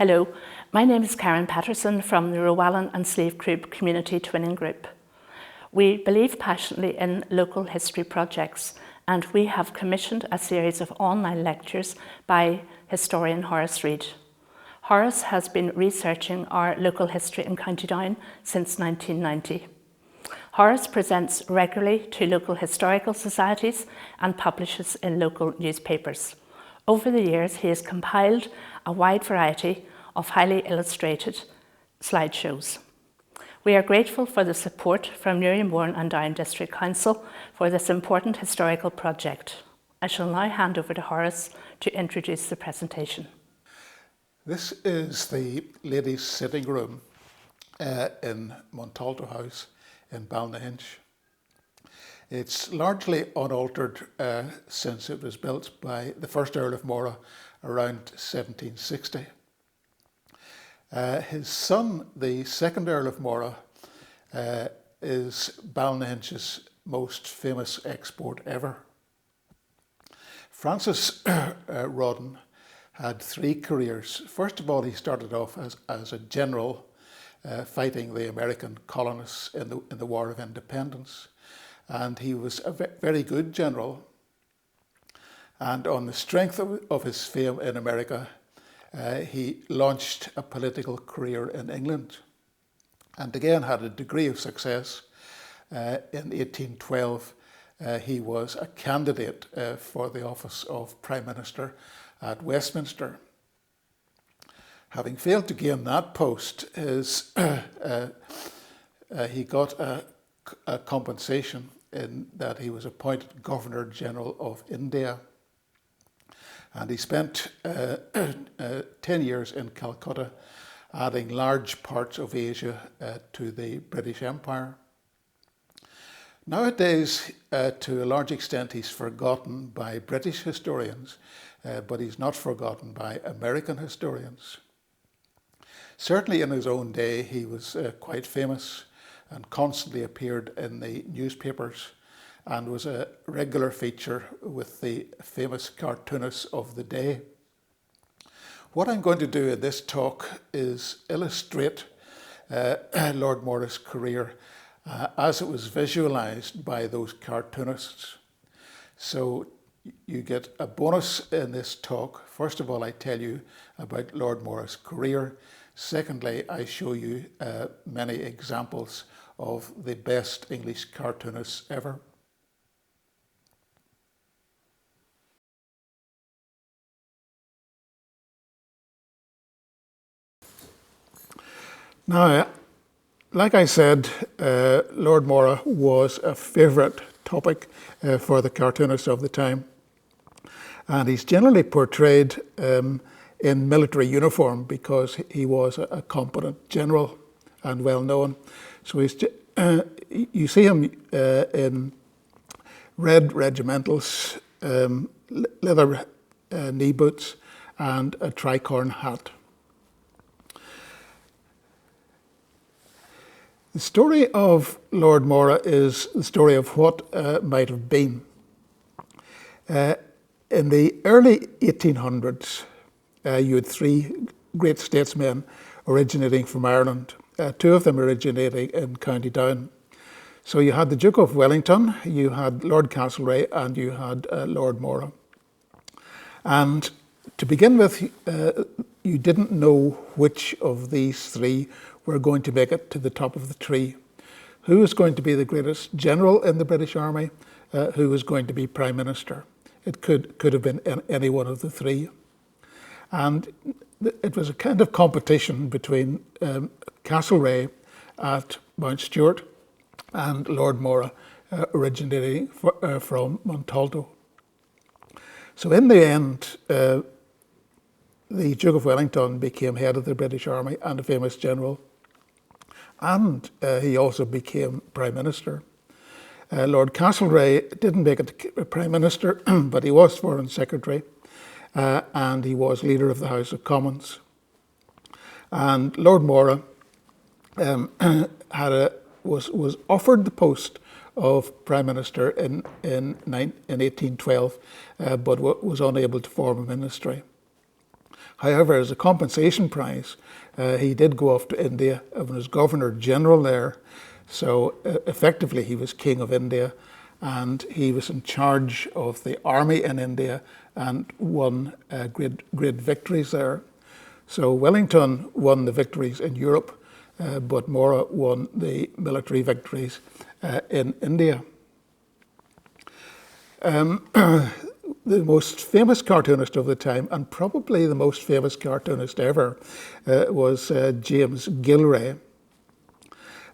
Hello, my name is Karen Patterson from the Rowallan and Slieve Crib Community Twinning Group. We believe passionately in local history projects, and we have commissioned a series of online lectures by historian Horace Reid. Horace has been researching our local history in County Down since 1990. Horace presents regularly to local historical societies and publishes in local newspapers. Over the years, he has compiled a wide variety of highly illustrated slideshows. We are grateful for the support from Newrymoore and Down District Council for this important historical project. I shall now hand over to Horace to introduce the presentation. This is the ladies' sitting room in Montalto House in Ballynahinch. It's largely unaltered since it was built by the first Earl of Moira around 1760. His son, the second Earl of Moira, is Ballynahinch's most famous export ever. Francis Rawdon had three careers. First of all, he started off as a general fighting the American colonists in the War of Independence. And he was a very good general. And on the strength of his fame in America, he launched a political career in England, and again had a degree of success. In 1812, he was a candidate for the office of Prime Minister at Westminster. Having failed to gain that post, he got a compensation in that he was appointed Governor General of India. And he spent 10 years in Calcutta, adding large parts of Asia to the British Empire. Nowadays, to a large extent, he's forgotten by British historians, but he's not forgotten by American historians. Certainly in his own day, he was quite famous and constantly appeared in the newspapers and was a regular feature with the famous cartoonists of the day. What I'm going to do in this talk is illustrate Lord Moira's career as it was visualised by those cartoonists. So you get a bonus in this talk. First of all, I tell you about Lord Moira's career. Secondly, I show you many examples of the best English cartoonists ever. Now, like I said, Lord Moira was a favourite topic for the cartoonists of the time. And he's generally portrayed in military uniform because he was a competent general and well known. So you see him in red regimentals, leather knee boots, and a tricorn hat. The story of Lord Moira is the story of what might have been. In the early 1800s, you had three great statesmen originating from Ireland, two of them originating in County Down. So you had the Duke of Wellington, you had Lord Castlereagh, and you had Lord Moira. And to begin with, you didn't know which of these three were going to make it to the top of the tree. Who was going to be the greatest general in the British Army? Who was going to be Prime Minister? It could have been any one of the three. And it was a kind of competition between Castlereagh at Mount Stewart and Lord Moira originating from Montalto. So in the end, the Duke of Wellington became head of the British Army and a famous general. And he also became Prime Minister. Lord Castlereagh didn't make it Prime Minister, but he was Foreign Secretary, and he was Leader of the House of Commons. And Lord Moira was offered the post of Prime Minister in 1812, but was unable to form a ministry. However, as a compensation prize, he did go off to India and was Governor General there. So effectively he was King of India, and he was in charge of the army in India and won great victories there. So Wellington won the victories in Europe, but Moira won the military victories in India. The most famous cartoonist of the time, and probably the most famous cartoonist ever, was James Gillray.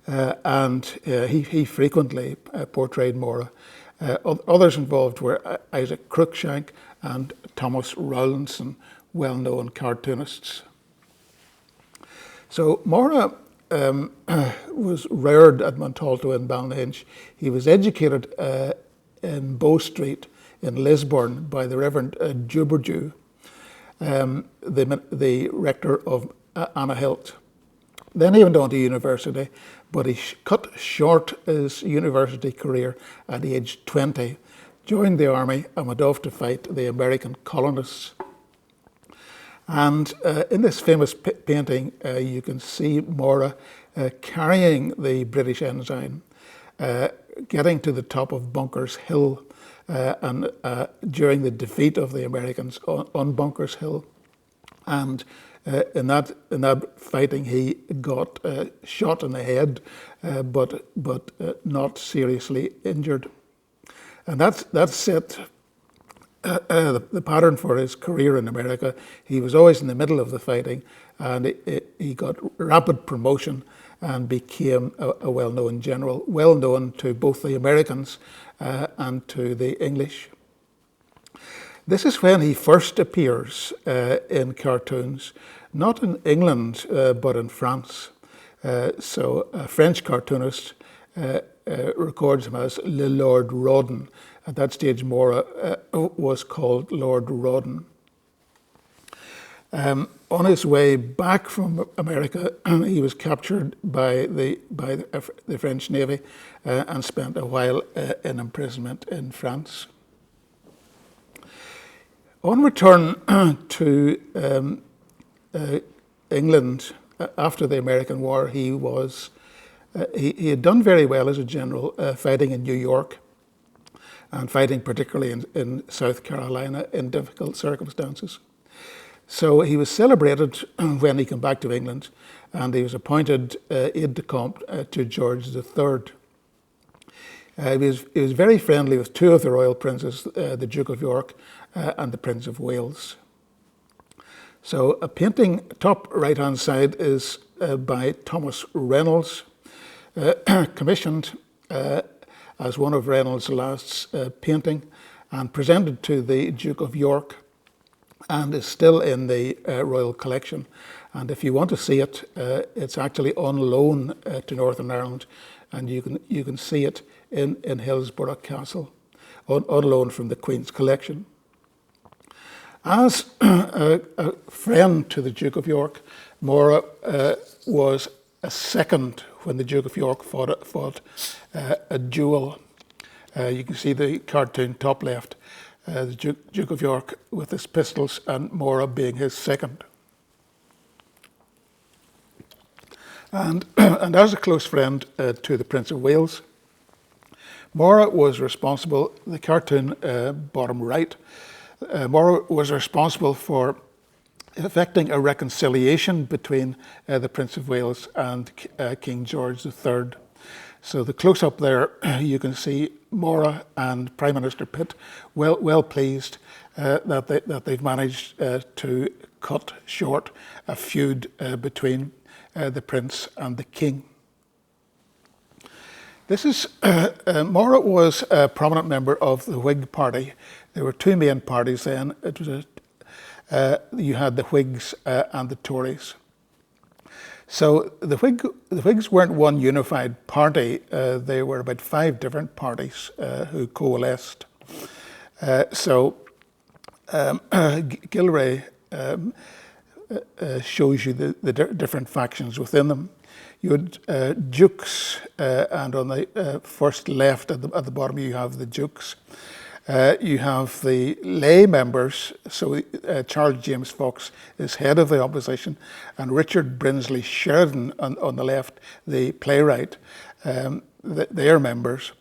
And he frequently portrayed Moira. Others involved were Isaac Cruikshank and Thomas Rowlandson, well-known cartoonists. So Moira was reared at Montalto in Ballynahinch. He was educated in Bow Street in Lisburn by the Reverend Juberdew, the rector of Anahilt. Then he went on to university, but he cut short his university career at age 20, joined the army and went off to fight the American colonists. And in this famous painting, you can see Moira carrying the British ensign, getting to the top of Bunker's Hill, and during the defeat of the Americans on Bunker's Hill. And in that fighting, he got shot in the head, but not seriously injured. And that set the pattern for his career in America. He was always in the middle of the fighting, and he got rapid promotion and became a well-known general, well-known to both the Americans and to the English. This is when he first appears in cartoons, not in England, but in France. So a French cartoonist records him as Le Lord Rawdon. At that stage, Moira was called Lord Rawdon. On his way back from America, he was captured by the French Navy and spent a while in imprisonment in France. On return to England after the American War, he had done very well as a general, fighting in New York and fighting particularly in South Carolina in difficult circumstances. So he was celebrated when he came back to England, and he was appointed aide-de-camp to George III. He was very friendly with two of the royal princes, the Duke of York and the Prince of Wales. So a painting, top right-hand side, is by Thomas Reynolds, commissioned as one of Reynolds' last painting and presented to the Duke of York, and is still in the royal collection. And if you want to see it, it's actually on loan to Northern Ireland, and you can see it in Hillsborough Castle, on loan from the Queen's collection. As a friend to the Duke of York, Moira was a second when the Duke of York fought a duel. You can see the cartoon top left, the Duke of York with his pistols and Moira being his second. And as a close friend to the Prince of Wales, Moira was responsible, the cartoon bottom right, Moira was responsible for effecting a reconciliation between the Prince of Wales and King George III. So the close-up there, you can see Moira and Prime Minister Pitt well pleased that they've managed to cut short a feud between the Prince and the King. This is Moira was a prominent member of the Whig Party. There were two main parties then. It was you had the Whigs and the Tories. So the Whigs weren't one unified party. They were about 5 different parties who coalesced. Gillray shows you the different factions within them. You had dukes, and on the first left at the bottom you have the dukes. You have the lay members, so Charles James Fox is head of the opposition, and Richard Brinsley Sheridan on the left, the playwright, they are members.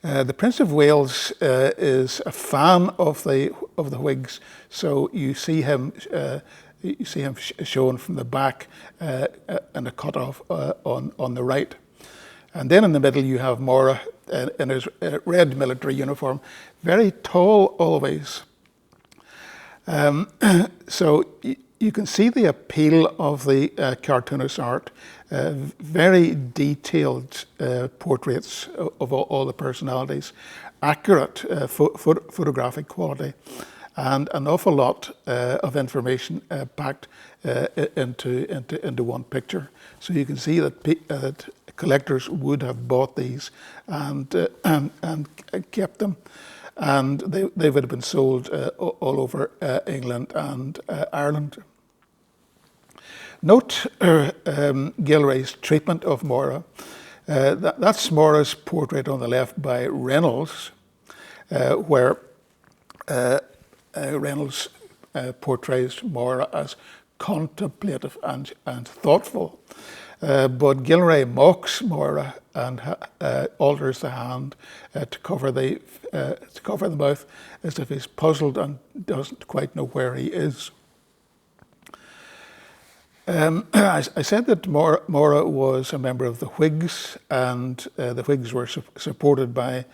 The Prince of Wales is a fan of the Whigs, so you see him shown from the back and a cut off on the right. And then in the middle you have Moira in his red military uniform, very tall always. So you can see the appeal of the cartoonist art, very detailed portraits of all the personalities, accurate photographic quality, and an awful lot of information packed into one picture. So you can see that collectors would have bought these and kept them, and they would have been sold all over England and Ireland. Note Gillray's treatment of Moira. That's Moira's portrait on the left by Reynolds, where Reynolds portrays Moira as contemplative and thoughtful. But Gillray mocks Moira and alters the hand to cover the mouth, as if he's puzzled and doesn't quite know where he is. I said that Moira was a member of the Whigs, and the Whigs were supported by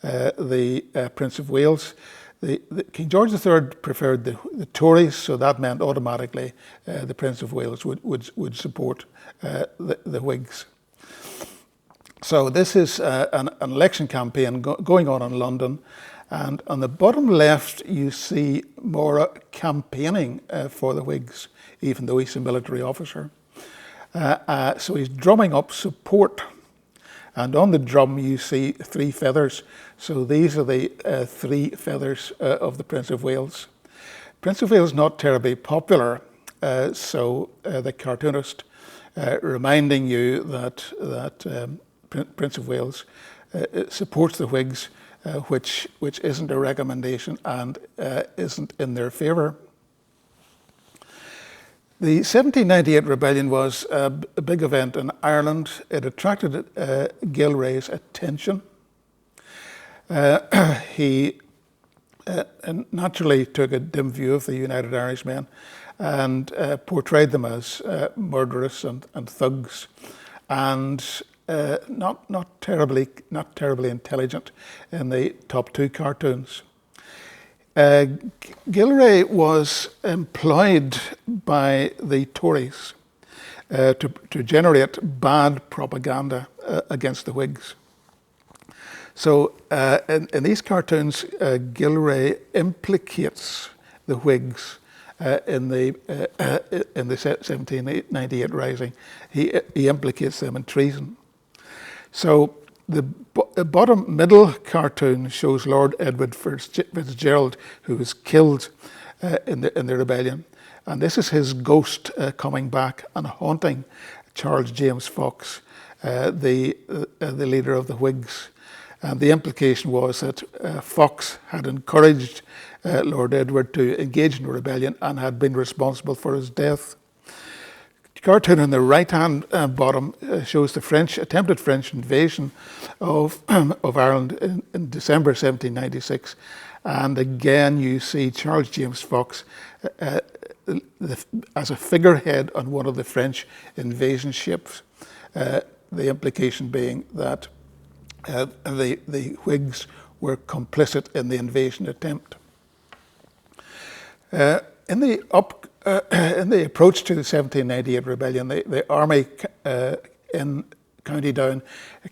the Prince of Wales. King George III preferred the Tories, so that meant automatically the Prince of Wales would support the Whigs. So this is an election campaign going on in London, and on the bottom left you see Moira campaigning for the Whigs, even though he's a military officer. So he's drumming up support. And on the drum you see 3 feathers. So these are the 3 feathers of the Prince of Wales. Prince of Wales not terribly popular, so the cartoonist reminding you that Prince of Wales supports the Whigs, which isn't a recommendation and isn't in their favour. The 1798 rebellion was a big event in Ireland. It attracted Gillray's attention. He naturally took a dim view of the United Irishmen and portrayed them as murderous and thugs, and not terribly intelligent in the top 2 cartoons. Gillray was employed by the Tories to generate bad propaganda against the Whigs. So in these cartoons, Gillray implicates the Whigs in the 1798 rising. He implicates them in treason. So the bottom middle cartoon shows Lord Edward Fitzgerald, who was killed in the rebellion, and this is his ghost coming back and haunting Charles James Fox, the leader of the Whigs. And the implication was that Fox had encouraged Lord Edward to engage in a rebellion and had been responsible for his death. The cartoon on the right-hand bottom shows the attempted French invasion of Ireland in December 1796, and again you see Charles James Fox as a figurehead on one of the French invasion ships. The implication being that the Whigs were complicit in the invasion attempt. In the approach to the 1798 rebellion, the army in County Down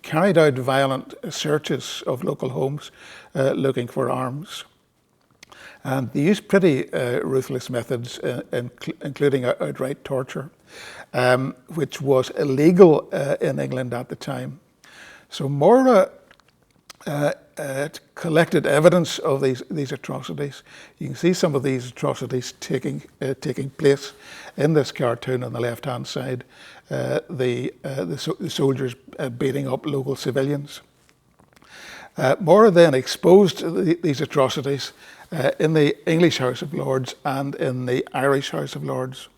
carried out violent searches of local homes looking for arms. And they used pretty ruthless methods, including outright torture, which was illegal in England at the time. So Moira collected evidence of these atrocities. You can see some of these atrocities taking place in this cartoon on the left-hand side. The soldiers beating up local civilians. Moira then exposed these atrocities in the English House of Lords and in the Irish House of Lords.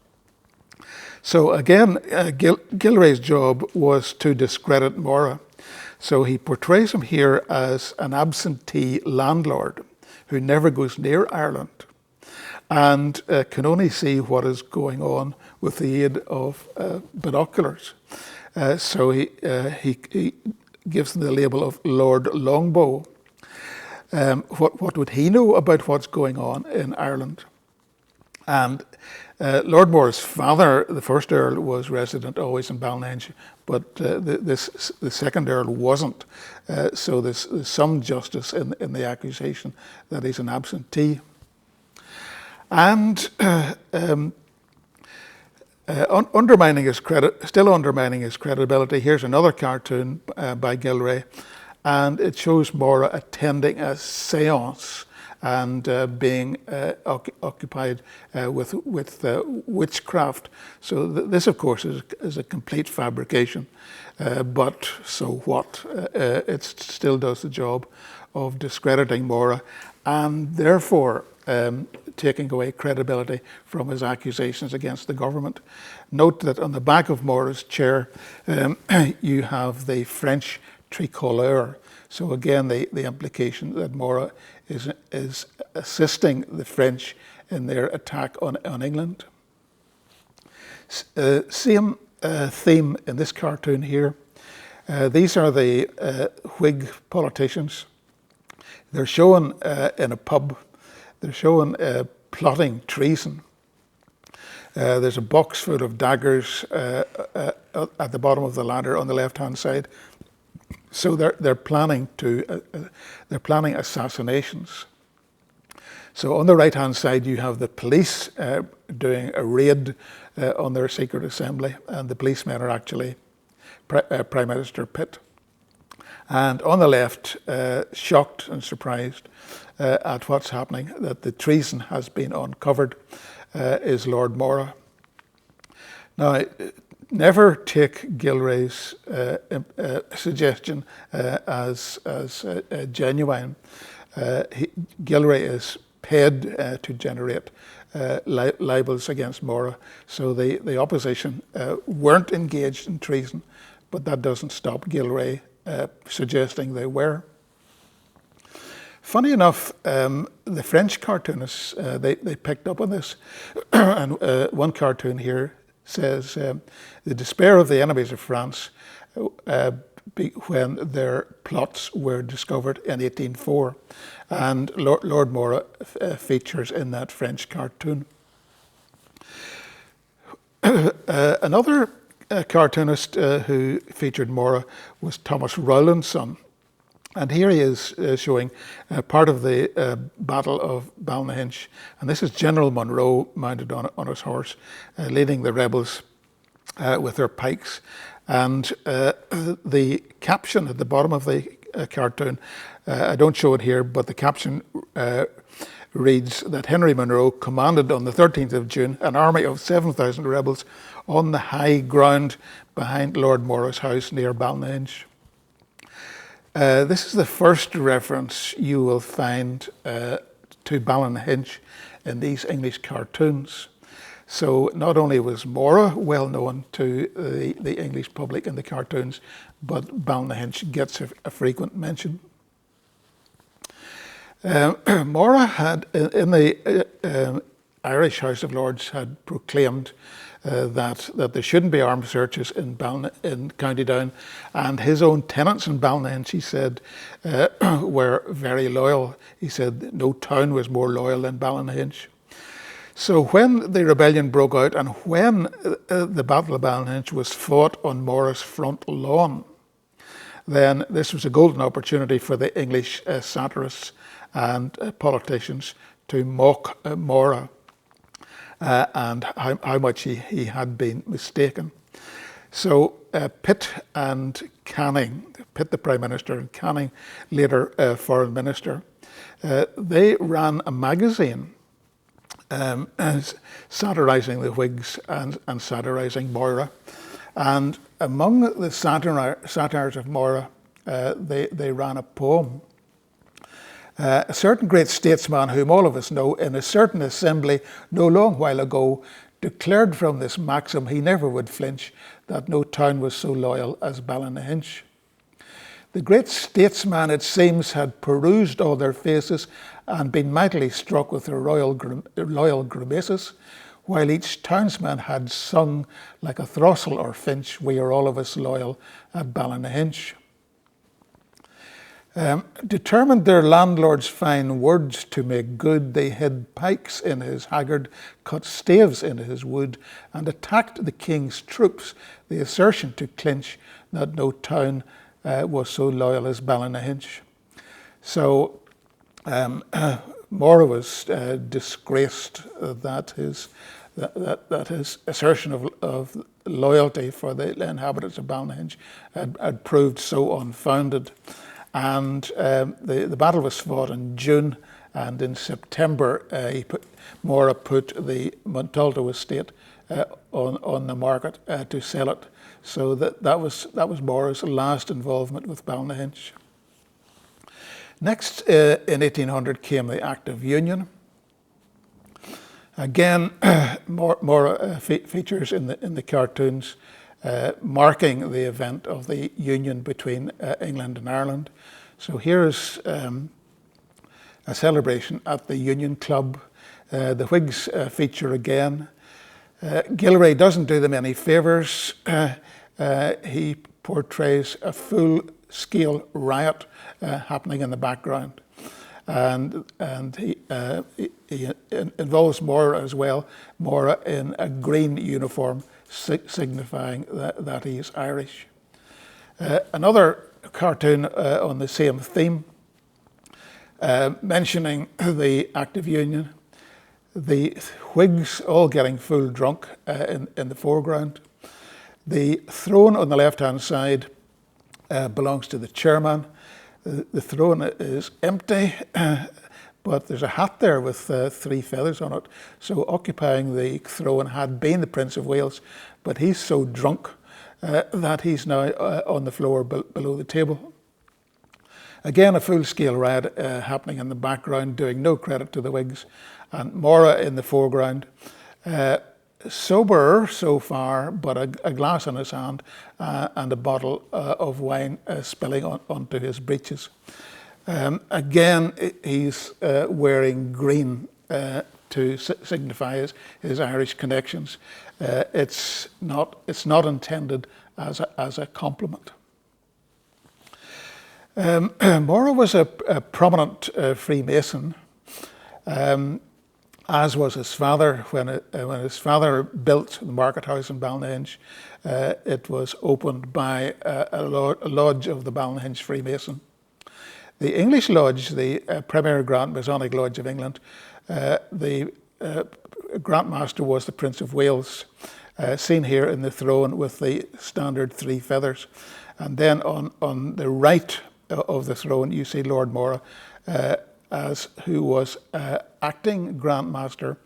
So again, Gillray's job was to discredit Moira. So he portrays him here as an absentee landlord who never goes near Ireland and can only see what is going on with the aid of binoculars. So he gives him the label of Lord Longbow. What would he know about what's going on in Ireland? And Lord Moira's father, the first Earl, was resident always in Ballynahinch, but the second Earl wasn't. So there's some justice in the accusation that he's an absentee. And still undermining his credibility, here's another cartoon by Gillray, and it shows Moira attending a séance and being occupied with witchcraft. So this, of course, is a complete fabrication, but so what? It still does the job of discrediting Moira and therefore taking away credibility from his accusations against the government. Note that on the back of Moira's chair you have the French tricolor. So again, the implication that Moira is assisting the French in their attack on England. Same theme in this cartoon here. These are the Whig politicians. They're shown in a pub. They're shown plotting treason. There's a box full of daggers at the bottom of the ladder on the left-hand side. So they're planning assassinations. So on the right-hand side, you have the police doing a raid on their secret assembly, and the policemen are actually Prime Minister Pitt. And on the left, shocked and surprised at what's happening, that the treason has been uncovered, is Lord Moira. Now, never take Gillray's suggestion as genuine. Gillray is paid to generate libels against Moira, so the opposition weren't engaged in treason, but that doesn't stop Gillray suggesting they were. Funny enough, the French cartoonists, they picked up on this, and one cartoon here says, the despair of the enemies of France when their plots were discovered in 1804. And Lord Moira features in that French cartoon. Another cartoonist who featured Moira was Thomas Rowlandson. And here he is showing part of the Battle of Ballynahinch. And this is General Monroe mounted on his horse, leading the rebels with their pikes. And the caption at the bottom of the cartoon, I don't show it here, but the caption reads that Henry Monroe commanded on the 13th of June an army of 7,000 rebels on the high ground behind Lord Moira's house near Ballynahinch. This is the first reference you will find to Ballynahinch in these English cartoons. So not only was Moira well known to the English public in the cartoons, but Ballynahinch gets a frequent mention. Moira had, in the Irish House of Lords, had proclaimed that there shouldn't be armed searches in County Down, and his own tenants in Ballynahinch, he said, were very loyal. He said no town was more loyal than Ballynahinch. So when the rebellion broke out and when the Battle of Ballynahinch was fought on Moira's front lawn, then this was a golden opportunity for the English satirists and politicians to mock Moira. And how much he had been mistaken. So Pitt and Canning, Pitt the Prime Minister and Canning, later Foreign Minister, they ran a magazine satirising the Whigs and satirising Moira. And among the satires of Moira, they ran a poem A certain great statesman whom all of us know in a certain assembly no long while ago declared from this maxim he never would flinch, that no town was so loyal as Ballynahinch. The great statesman, it seems, had perused all their faces and been mightily struck with their loyal grimaces, while each townsman had sung like a throstle or finch, we are all of us loyal at Ballynahinch. Determined their landlord's fine words to make good, they hid pikes in his haggard, cut staves in his wood, and attacked the king's troops, the assertion to clinch that no town was so loyal as Ballynahinch. So Moira was disgraced that his assertion of loyalty for the inhabitants of Ballynahinch had proved so unfounded. And the battle was fought in June, and in September Moira put the Montalto estate on the market to sell it. So that was Moira's last involvement with Ballynahinch. Next, in 1800 came the Act of Union. Again, Moira features in the cartoons, marking the event of the union between England and Ireland. So here is a celebration at the Union Club. The Whigs feature again. Gillray doesn't do them any favours. He portrays a full-scale riot happening in the background. And he involves Moira as well, Moira in a green uniform, signifying that he is Irish. Another cartoon on the same theme, mentioning the Act of Union, the Whigs all getting full drunk in the foreground. The throne on the left-hand side belongs to the chairman. The throne is empty, but there's a hat there with 3 feathers on it. So occupying the throne had been the Prince of Wales, but he's so drunk that he's now on the floor below the table. Again, a full-scale riot happening in the background, doing no credit to the Whigs, and Moira in the foreground. Sober so far, but a glass in his hand and a bottle of wine spilling onto his breeches. Again, he's wearing green to signify his Irish connections. It's not intended as a compliment. Moira was a prominent Freemason, as was his father. When his father built the market house in Ballynahinch, it was opened by a lodge of the Ballynahinch Freemason. The English lodge, the Premier Grand Masonic Lodge of England, the Grand Master was the Prince of Wales, seen here in the throne with the standard 3 feathers. And then on the right of the throne, you see Lord Moira, who was acting Grand Master,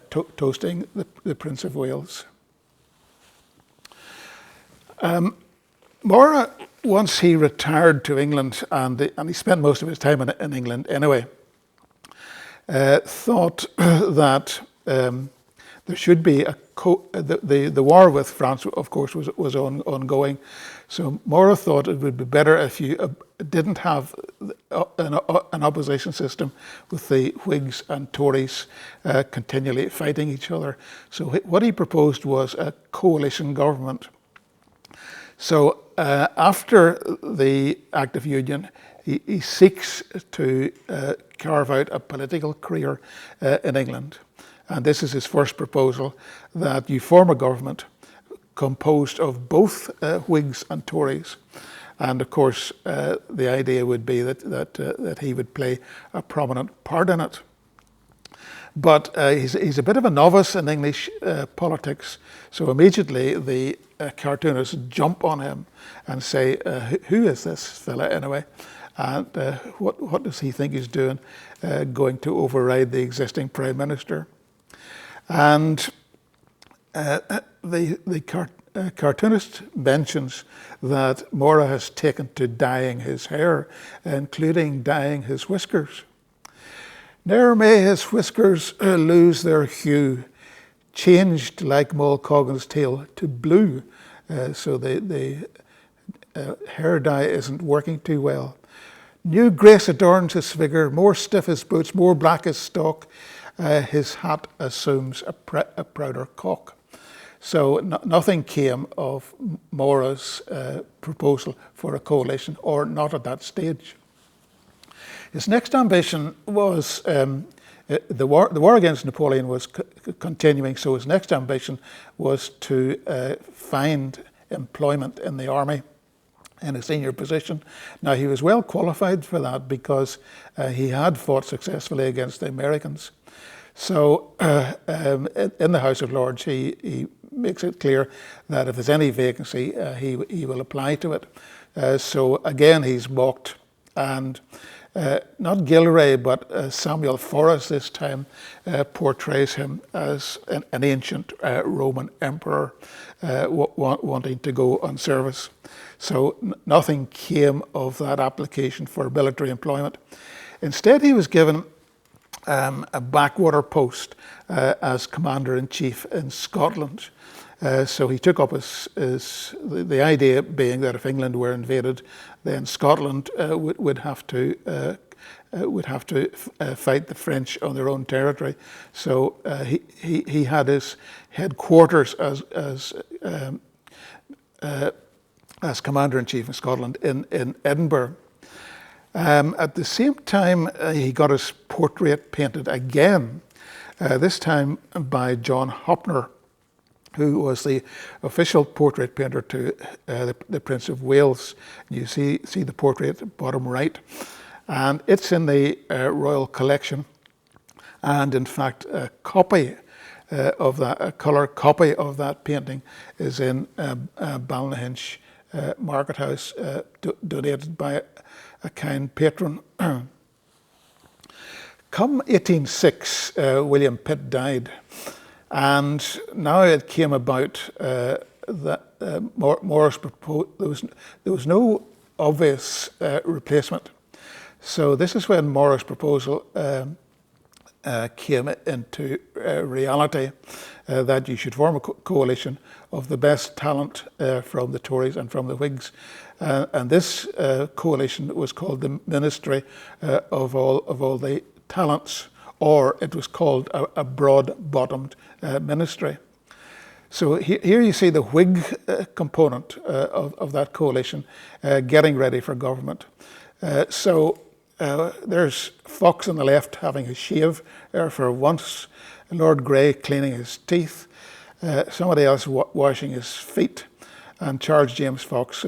toasting the Prince of Wales. Moira, once he retired to England, and he spent most of his time in England anyway, thought that there should be the war with France, of course, was ongoing. So Moira thought it would be better if you didn't have an opposition system with the Whigs and Tories continually fighting each other. So what he proposed was a coalition government. So after the Act of Union, he seeks to carve out a political career in England. And this is his first proposal, that you form a government composed of both Whigs and Tories. And of course, the idea would be that he would play a prominent part in it. But he's a bit of a novice in English politics, so immediately the cartoonists jump on him and say, who is this fella anyway? And what does he think he's doing, going to override the existing Prime Minister? And the cartoonist mentions that Moira has taken to dyeing his hair, including dyeing his whiskers. Ne'er may his whiskers lose their hue, changed like Moll Coggan's tail to blue. So the hair dye isn't working too well. New grace adorns his figure, more stiff his boots, more black his stock. His hat assumes a prouder cock. So nothing came of Moira's proposal for a coalition, or not at that stage. His next ambition was, the war against Napoleon was continuing, so his next ambition was to find employment in the army in a senior position. Now, he was well qualified for that because he had fought successfully against the Americans. So in the House of Lords, he makes it clear that if there's any vacancy, he will apply to it. So again, he's mocked, and not Gillray, but Samuel Forrest this time portrays him as an ancient Roman emperor wanting to go on service. So nothing came of that application for military employment. Instead, he was given a backwater post as Commander-in-Chief in Scotland. So he took up the idea being that if England were invaded, then Scotland would have to fight the French on their own territory. So he had his headquarters as Commander-in-Chief in Scotland in Edinburgh. At the same time, he got his portrait painted again, this time by John Hopner, who was the official portrait painter to the Prince of Wales. You see the portrait bottom right, and it's in the Royal Collection. And in fact, a copy of that, a colour copy of that painting, is in Ballynahinch Market House, donated by a kind patron. Come 1806, William Pitt died, and now it came about that Morris proposed, there was no obvious replacement. So this is when Morris' proposal came into reality, that you should form a coalition of the best talent from the Tories and from the Whigs. And this coalition was called the Ministry of all the Talents, or it was called a broad-bottomed ministry. So here you see the Whig component of that coalition getting ready for government. So there's Fox on the left having a shave for once, Lord Grey cleaning his teeth, somebody else washing his feet, and Charles James Fox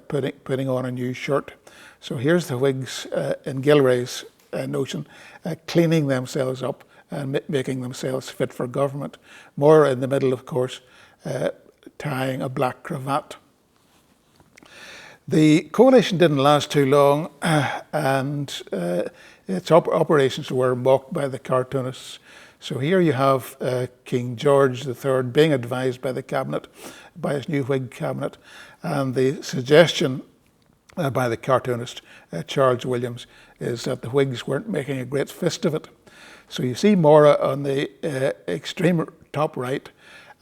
putting on a new shirt. So here's the Whigs in Gillray's notion, cleaning themselves up and making themselves fit for government. Moira in the middle, of course, tying a black cravat. The coalition didn't last too long, and its operations were mocked by the cartoonists. So here you have King George III being advised by the cabinet, by his new Whig cabinet, and the suggestion by the cartoonist Charles Williams is that the Whigs weren't making a great fist of it. So you see Moira on the extreme top right,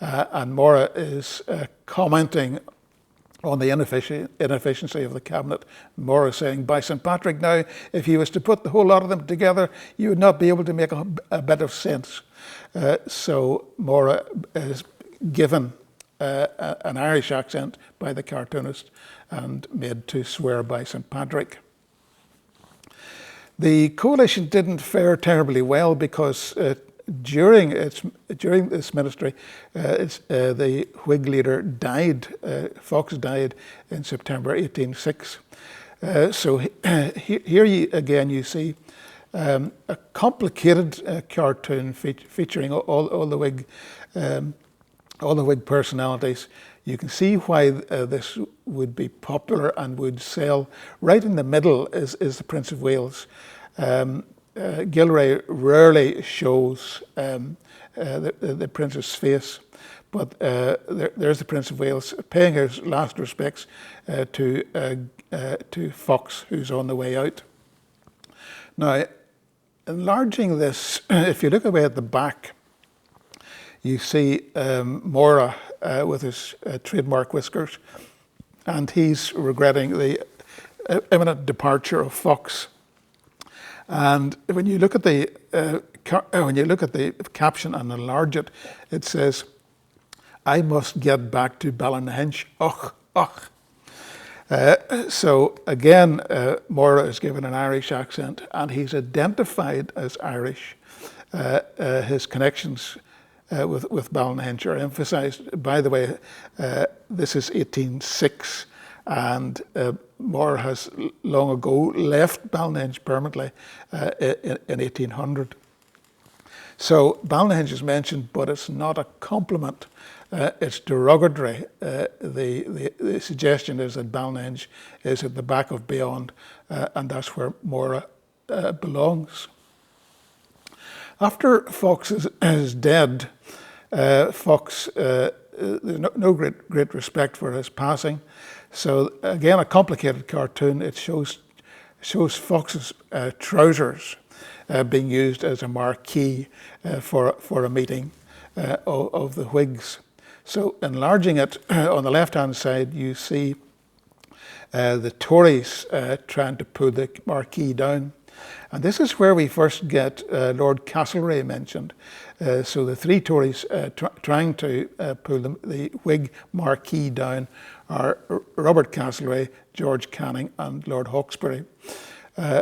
and Moira is commenting on the inefficiency of the cabinet. Moira saying, by St. Patrick, now, if you was to put the whole lot of them together, you would not be able to make a bit of sense. So Moira is given an Irish accent by the cartoonist and made to swear by St. Patrick. The coalition didn't fare terribly well because during this ministry, the Whig leader died. Fox died in September 1806. So here you see a complicated cartoon featuring all the Whig personalities. You can see why this would be popular and would sell. Right in the middle is the Prince of Wales. Gillray rarely shows the Prince's face, But there's the Prince of Wales paying his last respects to Fox, who's on the way out. Now, enlarging this, if you look away at the back, you see Moira with his trademark whiskers, and he's regretting the imminent departure of Fox. And when you look at the caption and enlarge it, it says, "I must get back to Ballynahinch. Och, och." So again, Moira is given an Irish accent, and he's identified as Irish. His connections with Ballynahinch are emphasised. By the way, this is 1806, and Moira has long ago left Ballynahinch permanently in 1800. So Ballynahinch is mentioned, but it's not a compliment. It's derogatory. The suggestion is that Ballynahinch is at the back of beyond, and that's where Moira belongs. After Fox is dead, Fox, there's no great respect for his passing. So again, a complicated cartoon. It shows Fox's trousers being used as a marquee for a meeting of the Whigs. So enlarging it, on the left-hand side, you see the Tories trying to pull the marquee down. And this is where we first get Lord Castlereagh mentioned. So the three Tories trying to pull the Whig marquee down are Robert Castlereagh, George Canning, and Lord Hawkesbury.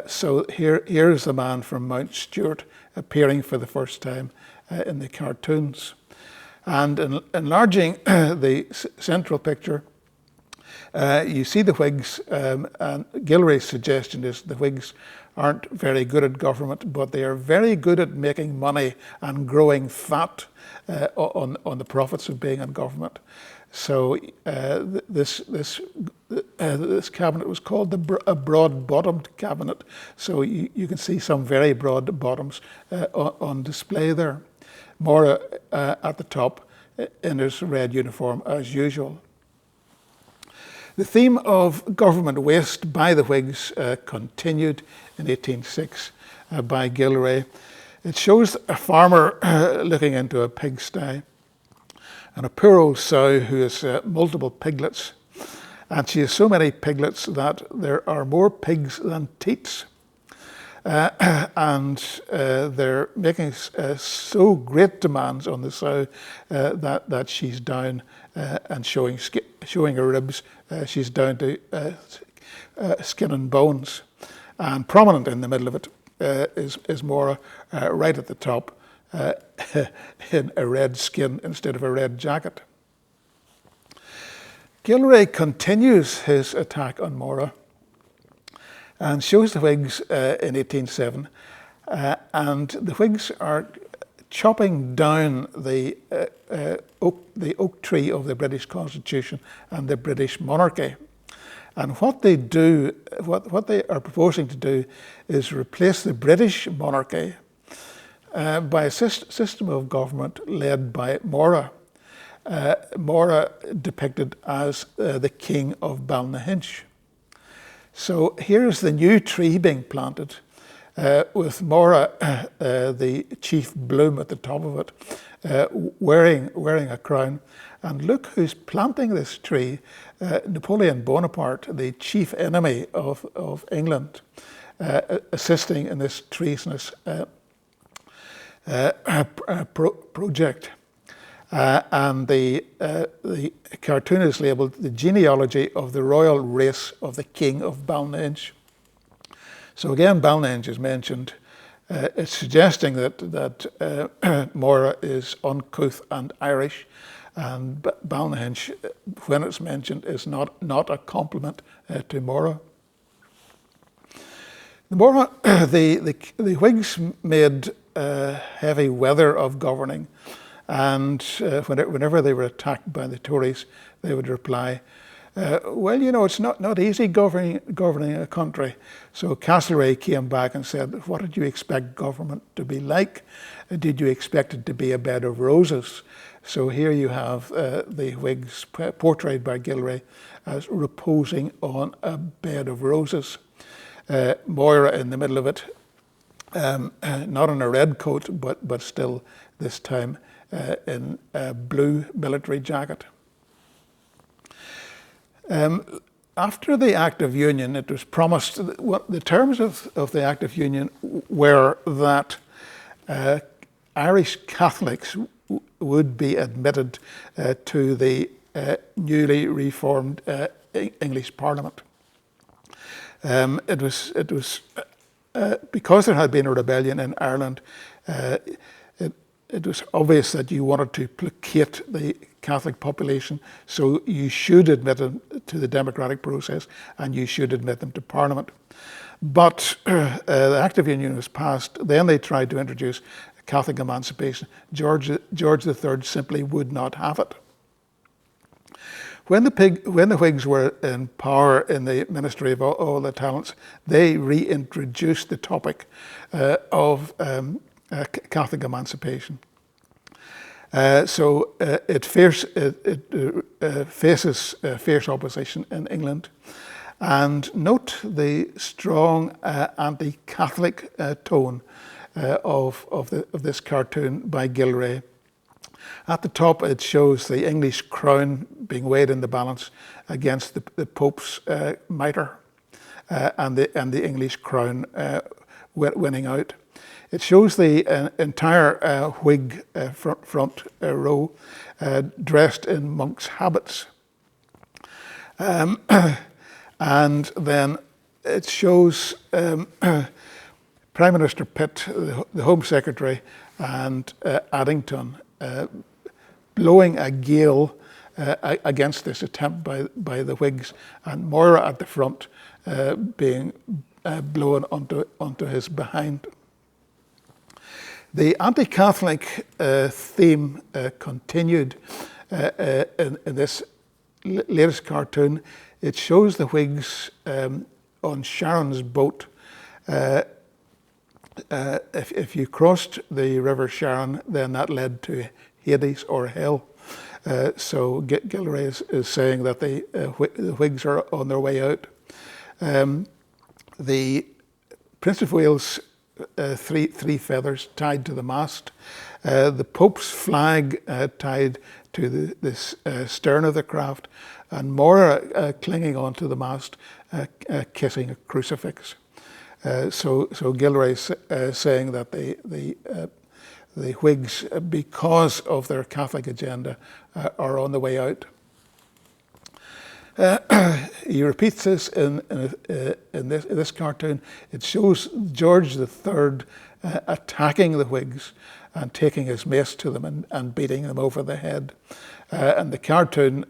So here's the man from Mount Stuart appearing for the first time in the cartoons. And enlarging the central picture, you see the Whigs, and Gillray's suggestion is the Whigs aren't very good at government, but they are very good at making money and growing fat on the profits of being in government. So this cabinet was called a broad-bottomed cabinet. So you can see some very broad bottoms on display there. Moira at the top in his red uniform as usual. The theme of government waste by the Whigs continued in 1806 by Gillray. It shows a farmer looking into a pigsty, and a poor old sow who has multiple piglets, and she has so many piglets that there are more pigs than teats. And they're making so great demands on the sow that she's down and showing her ribs. She's down to skin and bones. And prominent in the middle of it is Moira right at the top in a red skin instead of a red jacket. Gillray continues his attack on Moira and shows the Whigs in 1807, and the Whigs are chopping down the oak tree of the British Constitution and the British monarchy. And what they do, what they are proposing to do, is replace the British monarchy by a system of government led by Moira. Moira depicted as the King of Ballynahinch. So here's the new tree being planted with Moira, the chief bloom at the top of it, wearing a crown. And look who's planting this tree, Napoleon Bonaparte, the chief enemy of England, assisting in this treasonous project. And the cartoon is labelled "The Genealogy of the Royal Race of the King of Ballynahinch." So again, Ballynahinch is mentioned. It's suggesting that Moira is uncouth and Irish, and Ballynahinch, when it's mentioned, is not a compliment to Moira. The Whigs made heavy weather of governing. And whenever they were attacked by the Tories, they would reply, well, you know, it's not easy governing a country. So Castlereagh came back and said, what did you expect government to be like? Did you expect it to be a bed of roses? So here you have the Whigs portrayed by Gillray as reposing on a bed of roses. Moira in the middle of it, not in a red coat, but still this time in a blue military jacket. After the Act of Union, it was promised, the terms of the Act of Union were that Irish Catholics would be admitted to the newly reformed English Parliament. It was because there had been a rebellion in Ireland, it was obvious that you wanted to placate the Catholic population, so you should admit them to the democratic process and you should admit them to Parliament. But the Act of Union was passed. Then they tried to introduce Catholic emancipation. George III simply would not have it. When the Whigs were in power in the Ministry of All the Talents, they reintroduced the topic of Catholic emancipation. So it faces fierce opposition in England. And note the strong anti-Catholic tone of this cartoon by Gillray. At the top, it shows the English crown being weighed in the balance against the Pope's mitre, and the English crown winning out. It shows the entire Whig front row dressed in monks' habits. And then it shows Prime Minister Pitt, the Home Secretary, and Addington blowing a gale against this attempt by the Whigs, and Moira at the front being blown onto his behind. The anti-Catholic theme continued in this latest cartoon. It shows the Whigs on Sharon's boat. If you crossed the River Sharon, then that led to Hades or hell. So Gillray is saying that the Whigs are on their way out. The Prince of Wales, three feathers tied to the mast. The Pope's flag tied to this stern of the craft, and Moira clinging onto the mast, kissing a crucifix. So Gillray saying that the Whigs, because of their Catholic agenda, are on the way out. He repeats this in this cartoon. It shows George III attacking the Whigs and taking his mace to them and beating them over the head. And the cartoon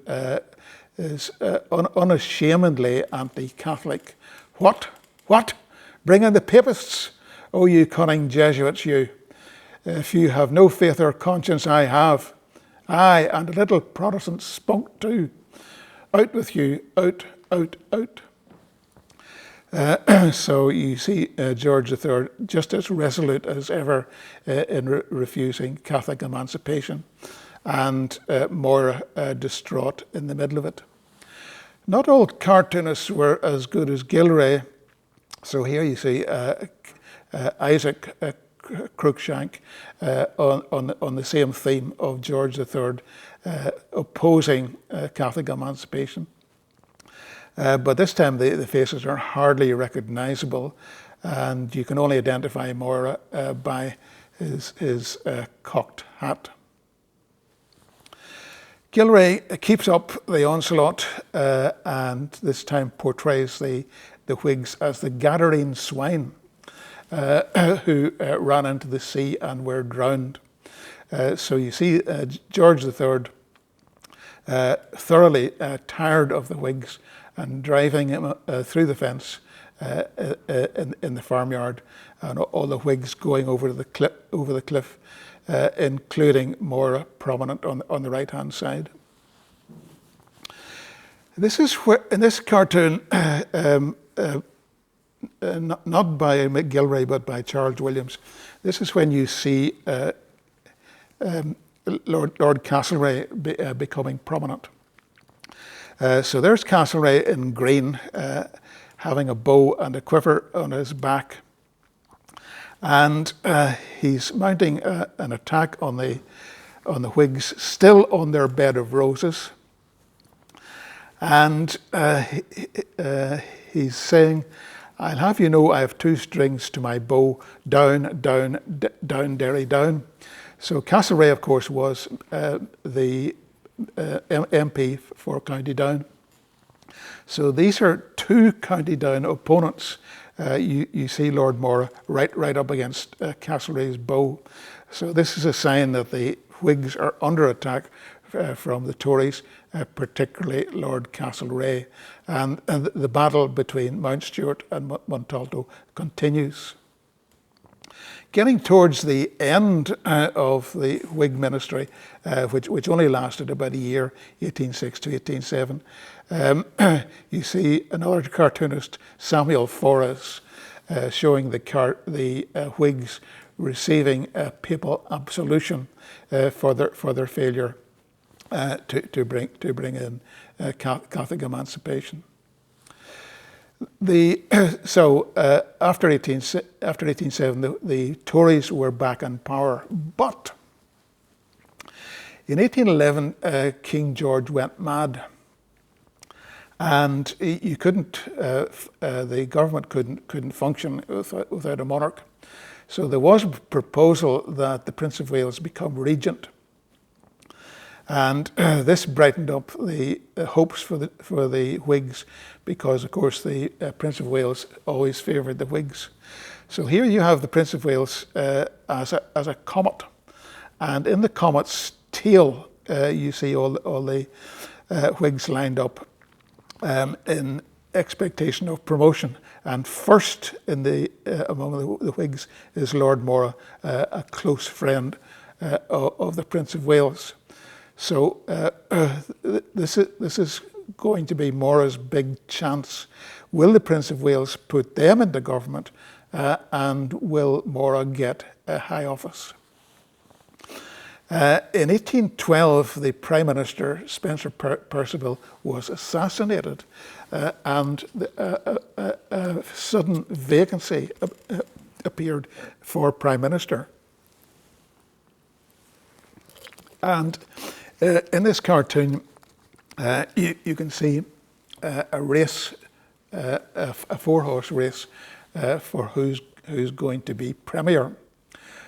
is unashamedly anti-Catholic. What? Bring in the Papists, oh you cunning Jesuits, you. If you have no faith or conscience, I have. Aye, and a little Protestant spunk too. Out with you, out. So you see George III just as resolute as ever in refusing Catholic emancipation, and Moira distraught in the middle of it. Not all cartoonists were as good as Gillray. So here you see Isaac Cruikshank on the same theme of George III opposing Catholic emancipation. But this time the faces are hardly recognizable, and you can only identify Moira by his cocked hat. Gillray keeps up the onslaught and this time portrays the Whigs as the Gadarene swine who ran into the sea and were drowned. So you see George III thoroughly tired of the Whigs and driving him through the fence in the farmyard, and all the Whigs going over the cliff, including Moira, prominent on the right-hand side. This is where, in this cartoon, not by Gillray but by Charles Williams, this is when you see Lord Castlereagh becoming prominent. So there's Castlereagh in green, having a bow and a quiver on his back. And he's mounting an attack on the Whigs, still on their bed of roses. And he's saying, "I'll have you know I have 2 strings to my bow, down, down, down, derry, down." So Castlereagh, of course, was the MP for County Down. So these are 2 County Down opponents. You see Lord Moira right up against Castlereagh's bow. So this is a sign that the Whigs are under attack from the Tories, particularly Lord Castlereagh. And the battle between Mountstuart and Montalto continues. Getting towards the end of the Whig ministry, which only lasted about a year, 1806 to 1807, you see another cartoonist, Samuel Forres, showing the Whigs receiving papal absolution for their failure to bring in Catholic emancipation. After 1807, the Tories were back in power, but in 1811, King George went mad, and you couldn't. The government couldn't function without a monarch. So there was a proposal that the Prince of Wales become regent. And this brightened up the hopes for the Whigs, because, of course, the Prince of Wales always favoured the Whigs. So here you have the Prince of Wales as a comet, and in the comet's tail, you see all the Whigs lined up in expectation of promotion. And first among the Whigs is Lord Moira, a close friend of the Prince of Wales. So this is going to be Moira's big chance. Will the Prince of Wales put them into government, and will Moira get a high office? In 1812, the Prime Minister, Spencer Perceval, was assassinated, and a sudden vacancy appeared for Prime Minister. And in this cartoon, you can see a race, a 4-horse race for who's going to be Premier.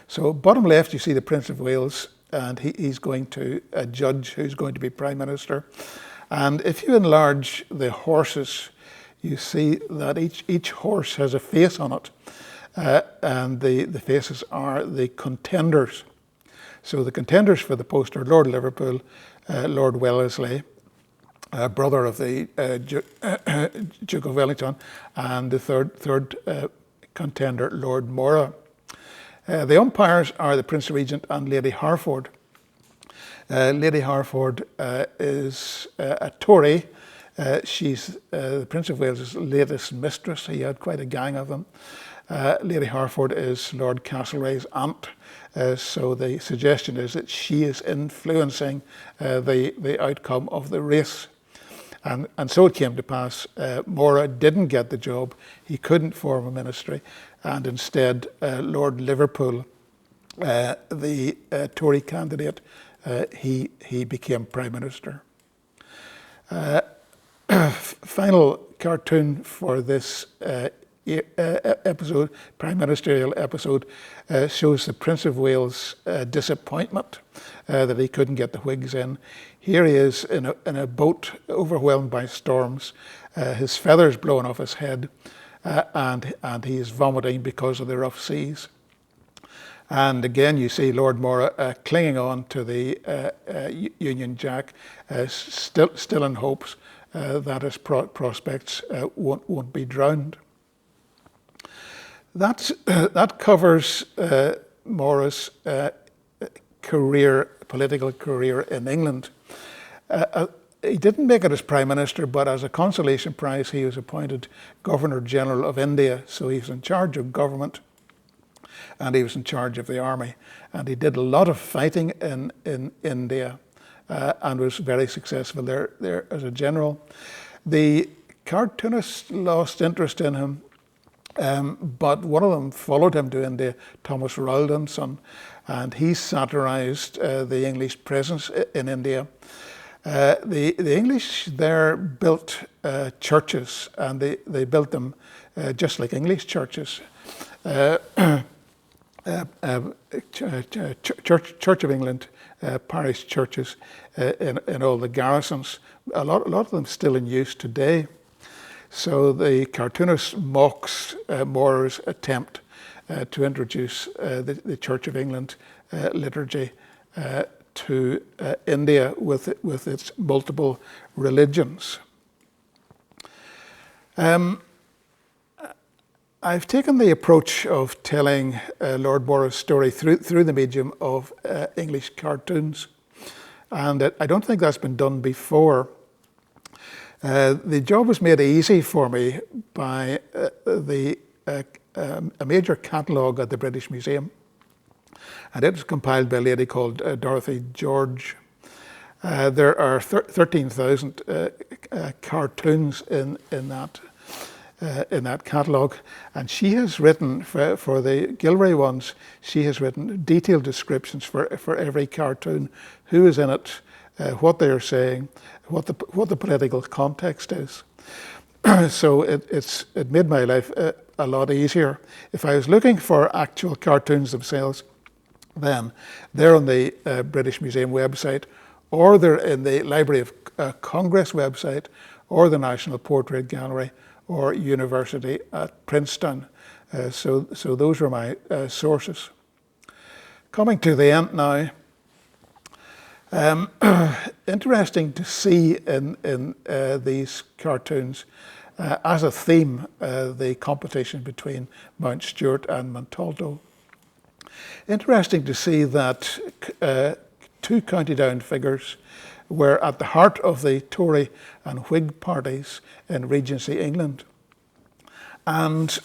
So bottom left, you see the Prince of Wales, and he's going to judge who's going to be Prime Minister. And if you enlarge the horses, you see that each horse has a face on it, and the faces are the contenders. So the contenders for the post are Lord Liverpool, Lord Wellesley, brother of the Duke of Wellington, and the third contender, Lord Moira. The umpires are the Prince Regent and Lady Harford. Lady Harford is a Tory. She's the Prince of Wales's latest mistress. He had quite a gang of them. Lady Harford is Lord Castlereagh's aunt. So the suggestion is that she is influencing the outcome of the race. And so it came to pass, Moira didn't get the job. He couldn't form a ministry. And instead, Lord Liverpool, the Tory candidate, he became Prime Minister. Final cartoon for this episode, Prime Ministerial episode, shows the Prince of Wales' disappointment that he couldn't get the Whigs in. Here he is in a boat overwhelmed by storms, his feathers blown off his head, and he is vomiting because of the rough seas. And again, you see Lord Moira clinging on to the Union Jack, still in hopes that his prospects won't be drowned. That covers Moira's political career in England. He didn't make it as Prime Minister, but as a consolation prize, he was appointed Governor General of India, so he was in charge of government. and he was in charge of the army. And he did a lot of fighting in India and was very successful there as a general. The cartoonists lost interest in him, but one of them followed him to India, Thomas Rowlandson, and he satirized the English presence in India. The English there built churches, and they built them just like English churches. Church of England, parish churches in all the garrisons. A lot of them still in use today. So the cartoonist mocks Moira's attempt to introduce the Church of England liturgy to India with its multiple religions. I've taken the approach of telling Lord Moira's story through the medium of English cartoons, and I don't think that's been done before. The job was made easy for me by a major catalogue at the British Museum, and it was compiled by a lady called Dorothy George. There are 13,000 cartoons in that catalogue, and she has written for the Gillray ones. She has written detailed descriptions for every cartoon, who is in it, what they are saying, what the political context is. So it made my life a lot easier. If I was looking for actual cartoons themselves, then they're on the British Museum website, or they're in the Library of Congress website, or the National Portrait Gallery, or University at Princeton. So those are my sources. Coming to the end now, interesting to see in these cartoons as a theme the competition between Mount Stuart and Montalto. Interesting to see that two County Down figures were at the heart of the Tory and Whig parties in Regency England. And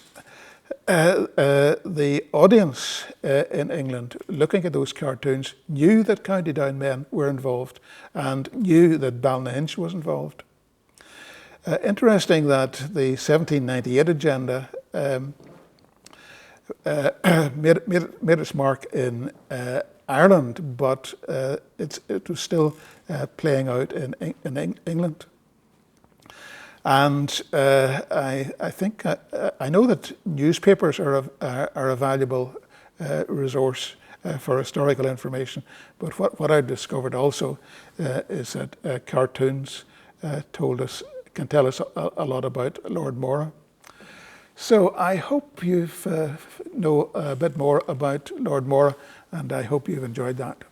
the audience in England, looking at those cartoons, knew that County Down men were involved and knew that Ballynahinch was involved. Interesting that the 1798 agenda made its mark in Ireland, but it was still playing out in England. And I think I know that newspapers are a valuable resource for historical information, but what I discovered also is that cartoons can tell us a lot about Lord Moira. So I hope you know a bit more about Lord Moira, and I hope you've enjoyed that.